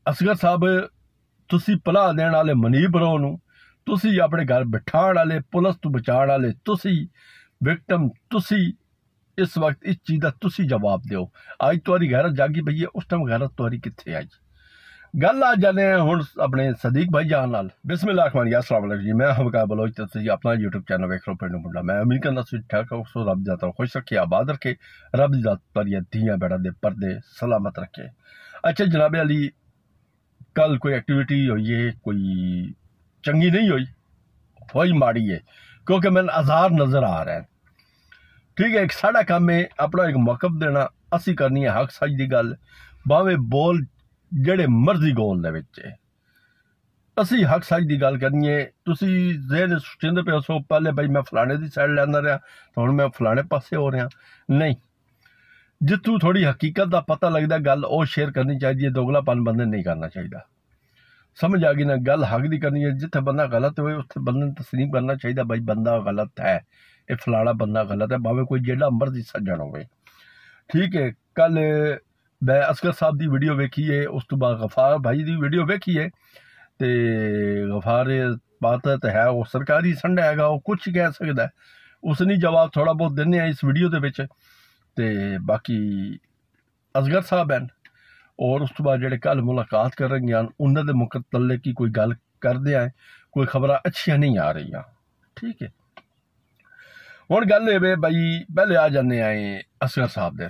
असगर साहब तुसी भला देने वाले मनीब रो नूं, तुसी अपने घर बिठाण वाले, पुलिस तो बचाण वाले तुसी, विक्टिम तुसी। इस वक्त इस चीज़ का तुसी जवाब दो। अज तुहारी गैरत जागी पई है, उस टाइम गैरत तुहारी कित्थे आई? गल आ जाने हुण अपने सदीक भाई जान नाल। बिस्मिल्लाहिर्रहमानिर्रहीम, अस्सलाम वालेकुम जी। मैं हमका बलोच, तुसी अपना यूट्यूब चैनल वेख रहे हो पिंडू मुंडा। मैं उम्मीद करना तुसीं ठीक हो। सो रब दी खुश रखे, आबाद रखे, रब दी ज़ात तुहारियां धीआं बैड़ां दे पर्दे सलामत रखे। अच्छा जनाब अली, कल कोई एक्टिविटी हुई है, कोई चंगी नहीं हुई माड़ी है, क्योंकि मैंने आज़ार नज़र आ रहा है। ठीक है, एक साढ़ा काम है अपना एक मौकफ देना, असी करनी है हक सच की गल, भावें बोल जेड़े मर्जी गोल दे विच है, असी हक सच की गल करनी है। तुसी ज़हन सोचते पे सो पहले भाई मैं फलाने की साइड लैंदा रहा, तो हुण मैं फलाने पासे हो रहा। नहीं, जितों थोड़ी हकीकत का पता लगता गल वो शेयर करनी चाहिए, दोगलापन बंदे नहीं करना चाहिए। समझ आ गई ना? गल हक की करनी है। जिथे बंदा गलत हो उत्थे बंदे तस्लीम करना चाहिए, भाई बंदा गलत है, ये फलाना बंदा गलत है, भावें कोई जेड़ा मर्जी सज्जन हो। ठीक है, कल मैं असगर साहब की वीडियो वेखी है, उस तो बाद गफार भाई की वीडियो वेखी है, तो गफार बात तो है वो सरकारी संडा है, वो कुछ ही कह सकता है, उसने जवाब थोड़ा बहुत देने इस वीडियो के विच। ते बाकी असगर साहब हैं, और उस तो बाद जेडे कल मुलाकात कर रहे हैं उन्होंने मुकतले की कोई गल करते हैं, कोई खबर अच्छियां नहीं आ रही। ठीक है, हुण गल ये भाई पहले आ जाने आए असगर साहब दे।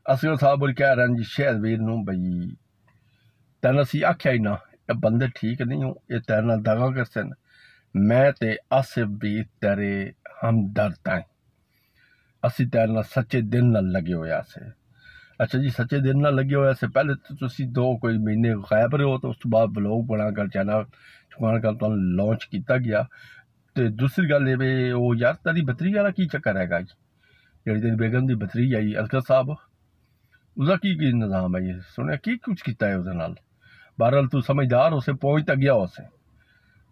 असगर साहब बोल कह रहे हैं जी शहदवीर नूं, भाई तैन असी आख्या ही ना, ये बंदे ठीक नहीं हो, ये तेरे नाल दगा करते हैं। मैं ते आसिफ भी तेरे हमदर्द हैं, असी तेरे नाल सच्चे दिल नाल लगे होया से। अच्छा जी, सच्चे दिल नाल लगे होया से। पहले तो तुसी दो कोई महीने गायब रहे हो, तो उस तो बाद ब्लॉग बना कर चैनल चुकाण कर तुहानूं लॉन्च किया गया। तो दूसरी गल ये वो यार तेरी भतरी वाला की चक्कर हैगा जी, जी तेरी बेगम की भतरी आई असगर साहब, उसका की निज़ाम है? ये सुनिया की कुछ किया है उसदे नाल? बहरहाल तू समझदार उसे पहुँच तक गया उसे,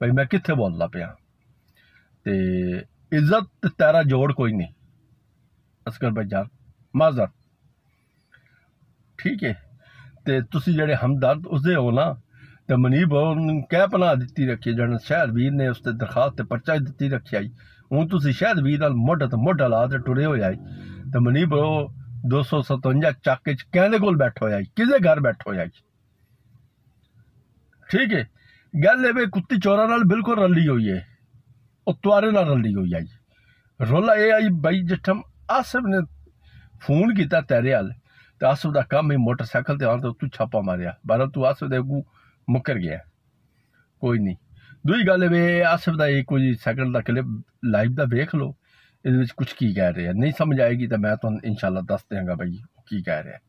भाई मैं कित्थे बोलदा पिया। ते इज्जत तेरा जोड़ कोई नहीं असगर भाई जान, माजर। ठीक है, ते तुसी जेडे हमदर्द उसदे हो ना, तो मनीब कै पनाह दी रखी, जन शहदवीर ने उसते दरखास्त ते पर्चा दी रखी आई। हूँ तुसी शहदवीर नाल मोढा तो मोढा ला के टुरे हो जाए, तो मनीब 257 चक कहने कोल बैठो आई, किसे घर बैठो आई। ठीक है, गल ये कुत्ती चोरा नाल बिल्कुल रली हुई है, वो तुआरे नाल रली हुई आई। रोला ये आई भाई जिठम आसिफ ने फोन किया तेरे हाल, तो आसिफ का काम ही मोटरसाइकिल ते आन, तो तू छापा मारिया, बहरहाल तू आसिफ दे अगू मुकर गया, कोई नहीं। दूई गल वे आसिफ का एक कोई सैकंड का क्लिप लाइव का वेख लो, ये कुछ की कह रहे हैं, नहीं समझ आएगी तो मैं तुहानूं इंशाल्लाह दस देंगा भाई की कह रहे हैं।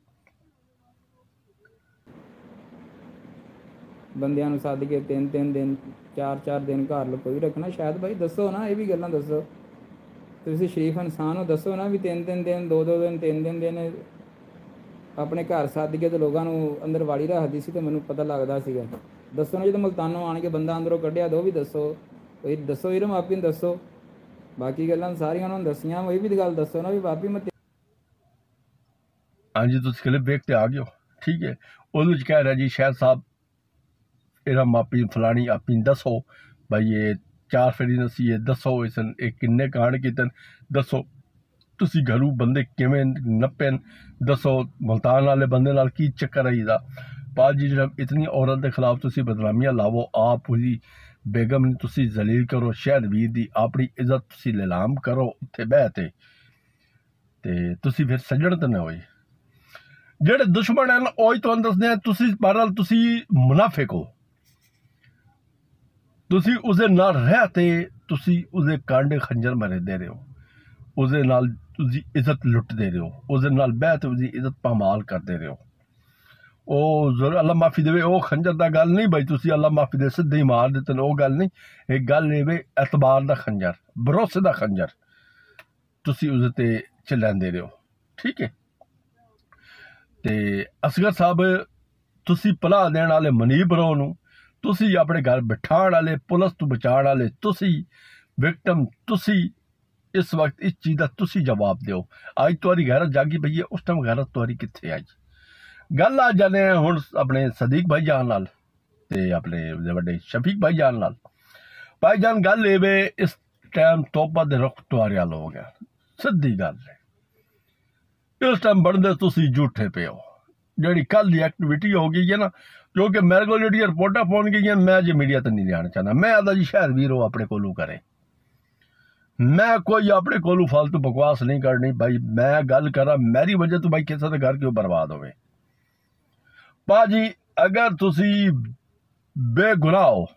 ਬੰਦਿਆਂ ਨੂੰ ਸੱਦ ਕੇ 3-3 ਦਿਨ 4-4 ਦਿਨ ਘਰ ਲੁਕੋਈ ਰੱਖਣਾ। ਸ਼ਾਇਦ ਭਾਈ ਦੱਸੋ ਨਾ, ਇਹ ਵੀ ਗੱਲਾਂ ਦੱਸੋ। ਤੁਸੀਂ ਸ਼ਰੀਫ ਇਨਸਾਨ ਹੋ, ਦੱਸੋ ਨਾ ਵੀ 3-3 ਦਿਨ 2-2 ਦਿਨ 3 ਦਿਨ ਆਪਣੇ ਘਰ ਸੱਦ ਕੇ ਤੇ ਲੋਕਾਂ ਨੂੰ ਅੰਦਰ ਵਾੜੀ ਰੱਖਦੀ ਸੀ, ਤੇ ਮੈਨੂੰ ਪਤਾ ਲੱਗਦਾ ਸੀਗਾ। ਦੱਸੋ ਨਾ, ਜਦੋਂ ਮੁਲਤਾਨੋਂ ਆਣ ਕੇ ਬੰਦਾ ਅੰਦਰੋਂ ਕੱਢਿਆ ਤਾਂ ਉਹ ਵੀ ਦੱਸੋ, ਕੋਈ ਦੱਸੋ ਵੀਰ ਮਾਪੀ ਨੂੰ ਦੱਸੋ। ਬਾਕੀ ਗੱਲਾਂ ਸਾਰੀਆਂ ਉਹਨਾਂ ਨੂੰ ਦੱਸੀਆਂ, ਉਹ ਵੀ ਗੱਲ ਦੱਸੋ ਨਾ ਵੀ ਬਾਪੀ ਮੈਂ। हाँ जी, तुम क्लिप वेखते आ गए हो। ठीक है, वो कह रहा जी शायद साहब एरा मापी फलानी अपनी दसो, भाई ये 4 फेरी नसी है, दसो इसन एक किन्ने कांड कीते, दसो तुसी घरू बंदे किवें नप्पे, दसो मुल्तान वाले बंदे नाल की चक्कर आई दा। पाल जी जब इतनी औरत के खिलाफ तुसी बदनामियां लावो, आप पूरी बेगम ने तुसी जलील करो, शहदवीर दी अपनी इज्जत तुसी नीलाम करो उत्थे बहते, ते तुसी फिर सज्जण तो ना होए। जेडे दुश्मन हैं वही तुहानूं दसदे हैं, तुसी बहरहाल तुसी मुनाफिक हो, तुसी उसदे नाल रहते, तुसी उसदे कांडे खंजर मरदे रहे हो, उसदे नाल तुसी इज्जत लुटदे रहे हो, उसदे नाल बैठ उसदी इज्जत पामाल करदे रहे हो। ओ जरूर अल्लाह माफ़ी देवे, वो खंजर दा गल नहीं भाई तुसी अल्लाह माफ़ी दे सीधे ही मार देते, वो गल नहीं। एक गल ये एतबार दा खंजर, भरोसे दा खंजर तुसी उसदे ते चलांदे रहे हो। ठीक है, ते असगर साहब तुसी भला देने वाले मनीब रो नूं, तुसी अपने घर बिठाण वाले, पुलिस तो बचाण वाले तुसी, विक्टिम तुसी। इस वक्त इस चीज़ का तुसी जवाब दो। अज तुहारी गैरत जागी पई है, उस टाइम गैरत तुहारी कित्थे आई? गल आ जाने हुण अपने सदीक भाई जान नाल ते अपने वड्डे शफीक भाई जान नाल। भाई जान गल ये वे इस टाइम तोबा दे रुख तुआरे वाल हो गया, सीधी गल है। इस टाइम बनदे तुसी झूठे पे हो। जी कल की एक्टिविटी हो गई है ना, क्योंकि मेरे को जी रिपोर्टा पहुंच गई मैं अजे मीडिया तो नहीं जाना चाहता। मैं आदा जी शायद वीर हो अपने कोलू करे, मैं कोई अपने कोलू फालतू बकवास नहीं करनी भाई। मैं गल करा मेरी वजह तो भाई किसी का घर क्यों बर्बाद हो। भाजी अगर तुसी बेगुनाह हो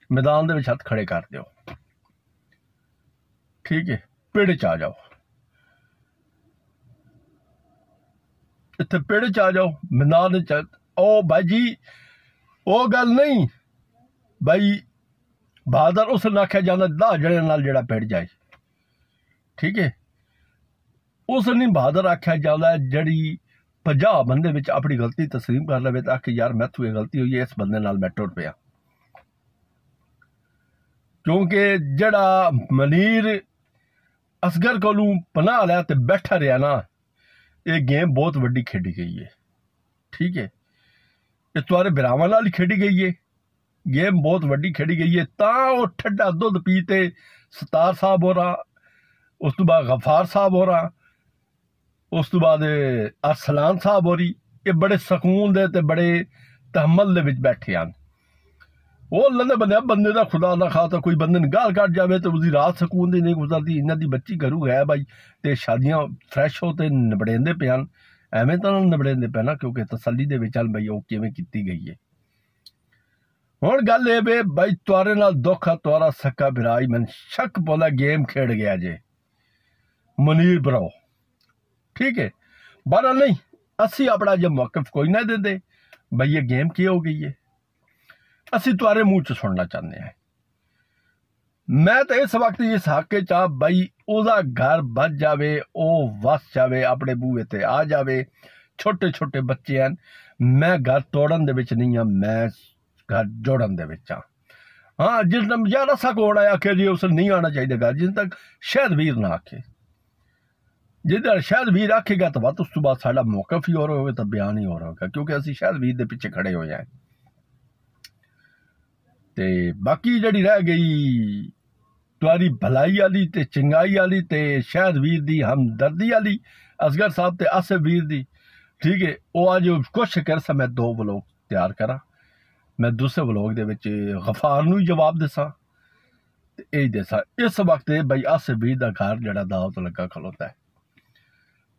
मैदान दे विच हथ खड़े कर दो, ठीक है, पिंड च आ जाओ, इत्थे पिंड च आ जाओ, मैदान च ओ भाई जी। ओ गल नहीं भाई, बहादुर उस आख्या जाता 10 जने नाल जेड़ा पिंड जाए, ठीक है। उस नहीं बहादुर आख्या जाता जड़ी 50 बंदे विच अपनी गलती तस्लीम कर लवे तो आखे यार मैथों ये गलती हुई है, इस बंदे नाल मैं टुर पिया। क्योंकि जड़ा मनीर असगर कोलू पनाह लिया तो बैठा रहा ना, ये गेम बहुत वड्डी खेडी गई है, ठीक है। ये तुआरे बिरावां नाल ही खेडी गई है, गेम बहुत वड्डी खेडी गई है। तां वो ठंडा दुध पीते सतार साहब हो रहा, उस तो बाद गफार साहब हो रहा, उस तो बाद अरसलान साहब हो रही, ये बड़े सकून दे ते बड़े तहमल दे विच बैठे हैं। वो अल्लाह बंदे बंदे का खुदा ना खाता कोई बंदे ने गाल कट जाए तो उसकी रात सकून दी नहीं गुजरती। इन्हों की बच्ची घरों है भाई, तो शादियां फ्रैश हो तो निबड़ेंदे पे हैं, एवें तो निबड़ेंदे पे ना, क्योंकि तसली दे विच भाई वो किवें कीती गई है। हुण गल ये वे भाई तुआरे नाल दुख आ, तुआरा सक्का बिराई मैन शक पौंदा गेम खेड गया जे मुनीर ब्रो, ठीक है। बारा नहीं असी अपना जो मौकफ कोई ना देंदे भाई ये गेम की हो गई है, असी तुआरे मुंह च सुनना चाहते हैं। मैं तो इस वक्त इस हक च भाई ओदा घर बच जावे, ओ वस जावे, अपने बूहे ते आ जावे, छोटे छोटे बच्चे हैं। मैं घर तोड़न दे विच नहीं हाँ, मैं घर जोड़न दे विच हाँ। हाँ जिस दिन यार असा कोण आया आखे जी उस नहीं आना चाहिए घर, जिस तक शायद वीर ना आखे, जिधर शायद वीर आखेगा तो बात उस तो बाद साडा मौकफ ही और होगा, तो बयान ही और होगा, क्योंकि असी शायद वीर दे पिछे खड़े हो जाए। ते बाकी जड़ी रह गई तुआरी भलाई आली ते चंगाई आली ते शायद वीर दी हमदर्दी आली असगर साहब ते आसिफ वीर दी, ठीक है। वो अज कोशिश कर सा मैं 2 व्लॉग तैयार करा, मैं दूसरे व्लॉग दे विच गफार नूं जवाब दसा ते यही दसा। इस वक्त भाई आसिफ वीर दा घर जड़ा दाव तो लगा खलोता है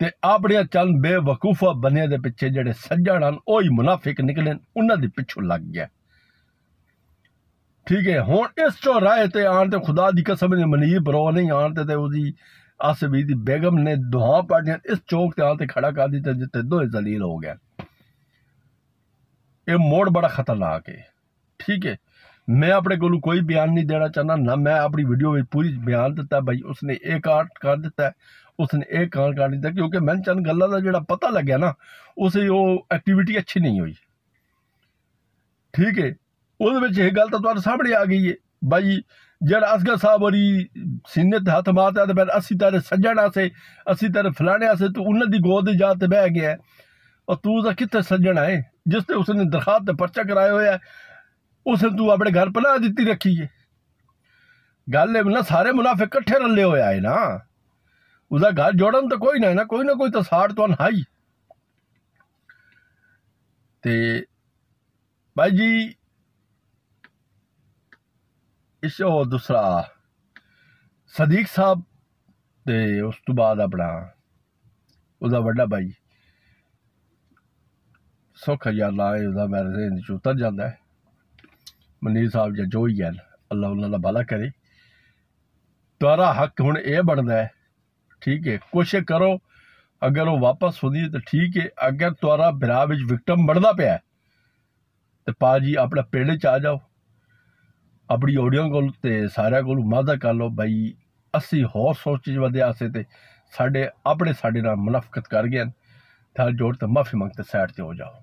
ते अपने चंद बेवकूफा बने दे पिछे जड़े सज्जण हन ओही मुनाफिक निकले, उन्हां दे पिछों लग गया, ठीक है। हुण इस चौराहे ते आन ते खुदा दी कसम ने मनीर ब्रो नहीं आन ते उसदी आसिफ दी बेगम ने दुआ पढ़ियां इस चौक ते आन ते खड़ा कर दिता जिते दोए जलील हो गया। ये मोड़ बड़ा खतरनाक है, ठीक है। मैं अपने कोलू कोई बयान नहीं देना चाहना ना, मैं अपनी वीडियो में पूरी बयान दिता भाई उसने एक कांड कर दिता है, उसने एक कांड कर दिता, क्योंकि मैंने चंद गल्लां दा जेड़ा पता लग्या ना उसे वो एक्टिविटी अच्छी नहीं हुई, ठीक है। उस गल तो तुहाडे सामने आ गई है भाई, जरा असगर साहब होरी सीने ते हथ मारता तो फिर असी तेरे सज्जण आसे, असी तेरे फलाने आसे, तू उन्होंने गोद जा ते बह गया और तू तो कितने सज्जण है जिसने उसने दरखास्त ते पर्चा कराया हुआ है, उसने तू अपने घर पनाह दी रखी है। गल ना सारे मुनाफे कट्ठे रले होया है ना, उसका घर जोड़न तो कोई ना कोई तो साड़ तो हाई। ते भाई जी इस दूसरा सदीक साहब ते उस तो बाद अपना उसका वड्डा भाई सौखा यार ला है मेरे च उतर जाता है, मनीर साहब या जो ही है अल्लाह उन्होंने भला करे। तुआरा हक हुण ये बनता है, ठीक है। कोशिश करो अगर वो वापस होंदी तो ठीक है, अगर तुआरा बिरा विच विक्टम बनता पाया तो पाजी अपना पिंड च आ जाओ, अपनी ऑडियो को सारे को मादा कर लो भाई असी होर सोच वधे आसे ते साडे अपने साडे नाल मुनाफकत कर गए थाल जोड़ तो माफ़ी मंगते साइड ते हो जाओ।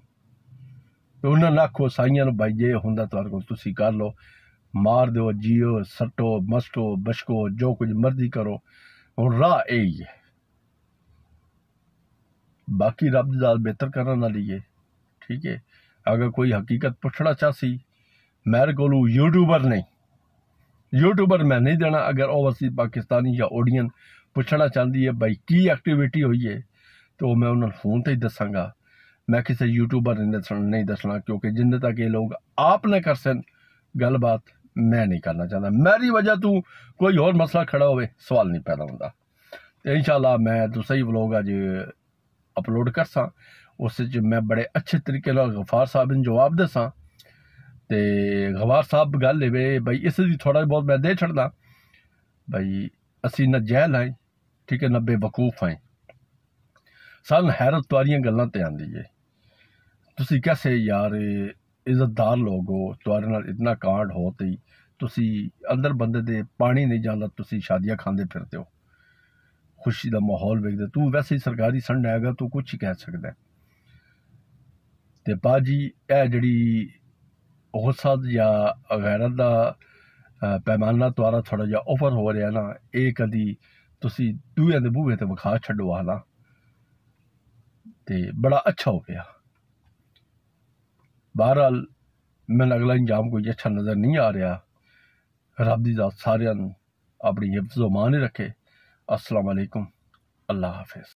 तो उन्होंने आखो साइयां भाई जे होंदा तुहाडे कोल तुसी कर लो, मार दो जियो सट्टो मस्टो बशको जो कुछ मर्जी करो, हुण राह यही है। बाकी रब दी ज़ात बेहतर करने वाली है। ठीक है, अगर कोई हकीकत पूछना चाहसी मेरे को यूट्यूबर नहीं, यूट्यूबर मैं नहीं देना। अगर ओवरसीज पाकिस्तानी या ओडियन पूछना चाहती है भाई की एक्टिविटी हुई है तो मैं उन्होंने फोन से ही दसांगा। मैं किसी यूट्यूबर नहीं दसना, क्योंकि जिन्ने तक ये लोग आपने कर सन गलबात मैं नहीं करना चाहता। मेरी वजह तू कोई और मसला खड़ा होवे सवाल नहीं पैदा होता। तो इंशाल्लाह मैं तो सही व्लॉग अज अपलोड करसा, उस मैं बड़े अच्छे तरीके गफार साहब ने जवाब दसा। तो गफार साहब गल है भाई इस थोड़ा बहुत मैं दे छड़ना भाई असी न जहल आए, ठीक है, न बेवकूफ आए। सन हैरत तुआरियां गल्लां ते आंदी है। तुसी कैसे यार इज्जतदार लोग हो, तुआरे नाल इतना कांड हो तो तुसी अंदर बंदे दे पानी नहीं जांदा, तुसी शादियां खांदे फिरते हो, खुशी का माहौल वेखदे। तू वैसे ही सरकारी संड हैगा, तू कुछ ही कह सकदा है। ते बाजी ए जड़ी गुस्सा या गैरत दा पैमाना तुआरा थोड़ा जिहा ओवर हो रहा ना, ये कदी तुसी दूए दे बूहे ते विखा छड्डो आला ते बड़ा अच्छा हो गया। बहरहाल मैंने अगला इंजाम कोई अच्छा नज़र नहीं आ रहा। रब दी ज़ात सारियां अपनी हिफ्ज़ व मान रखे। अस्सलाम वालेकुम, अल्लाह हाफिज़।